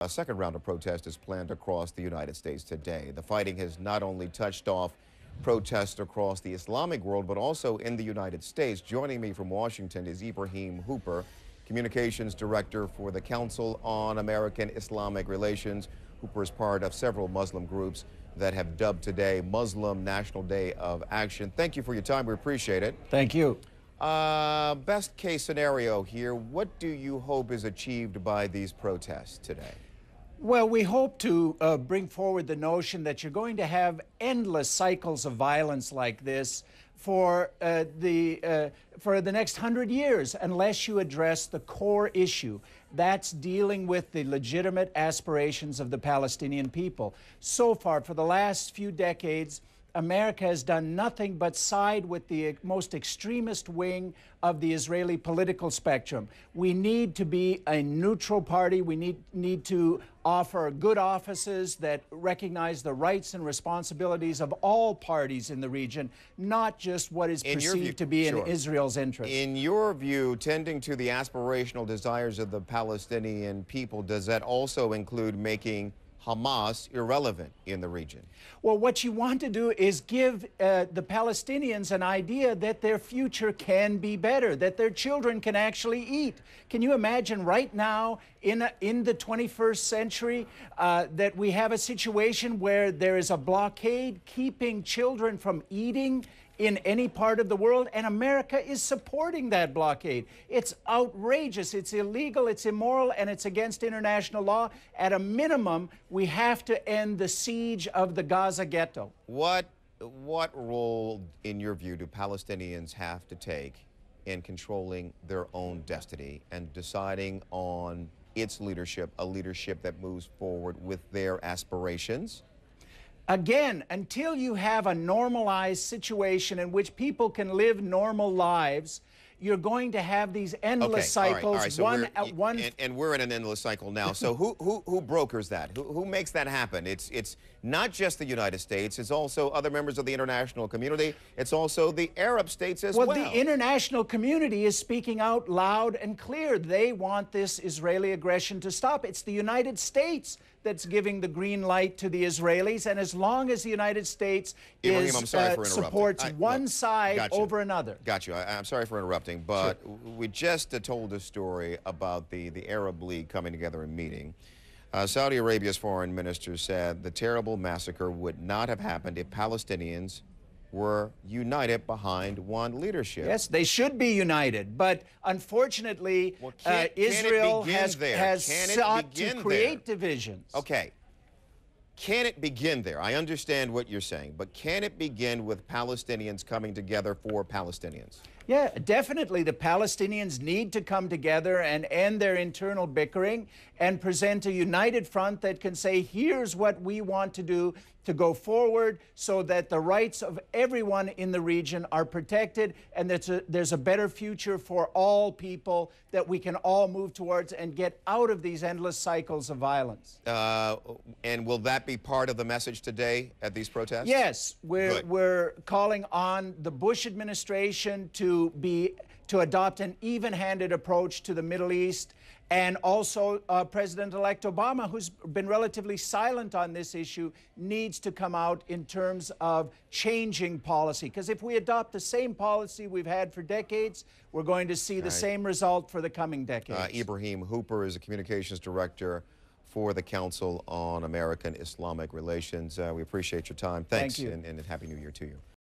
A second round of protest is planned across the United States today. The fighting has not only touched off protests across the Islamic world, but also in the United States. Joining me from Washington is Ibrahim Hooper, Communications Director for the Council on American-Islamic Relations. Hooper is part of several Muslim groups that have dubbed today Muslim National Day of Action. Thank you for your time. We appreciate it. Thank you. Best case scenario here, what do you hope is achieved by these protests today? Well, we hope to bring forward the notion that you're going to have endless cycles of violence like this for the next 100 years unless you address the core issue. That's dealing with the legitimate aspirations of the Palestinian people. So far, for the last few decades, America has done nothing but side with the most extremist wing of the Israeli political spectrum. We need to be a neutral party. We need to offer good offices that recognize the rights and responsibilities of all parties in the region, not just what is perceived to be in Israel's interest. In your view, tending to the aspirational desires of the Palestinian people, does that also include making Hamas irrelevant in the region? Well, what you want to do is give the Palestinians an idea that their future can be better, that their children can actually eat. Can you imagine right now in the 21st century that we have a situation where there is a blockade keeping children from eating in any part of the world, and America is supporting that blockade? It's outrageous, it's illegal, it's immoral, and it's against international law. At a minimum, we have to end the siege of the Gaza ghetto. What role, in your view, do Palestinians have to take in controlling their own destiny and deciding on its leadership, a leadership that moves forward with their aspirations? Again, until you have a normalized situation in which people can live normal lives, you're going to have these endless cycles. All right. And we're in an endless cycle now. So who brokers that? Who makes that happen? It's not just the United States. It's also other members of the international community. It's also the Arab states as well. Well, the international community is speaking out loud and clear. They want this Israeli aggression to stop. It's the United States that's giving the green light to the Israelis, and as long as the United States supports one side over another. Got you. I'm sorry for interrupting, but we just told a story about the Arab League coming together and meeting. Saudi Arabia's foreign minister said the terrible massacre would not have happened if Palestinians were united behind one leadership. Yes, they should be united, but unfortunately, Israel has sought to create divisions. Okay. Can it begin there? I understand what you're saying, but can it begin with Palestinians coming together for Palestinians? Yeah, definitely. The Palestinians need to come together and end their internal bickering and present a united front that can say, here's what we want to do to go forward so that the rights of everyone in the region are protected and that there's a better future for all people that we can all move towards and get out of these endless cycles of violence. And will that be part of the message today at these protests? Yes, we're calling on the Bush administration to adopt an even-handed approach to the Middle East, and also President-elect Obama, who's been relatively silent on this issue, needs to come out in terms of changing policy. Because if we adopt the same policy we've had for decades, we're going to see the same result for the coming decades. Ibrahim Hooper is a communications director for the Council on American-Islamic Relations. We appreciate your time. Thanks. Thank you. And Happy New Year to you.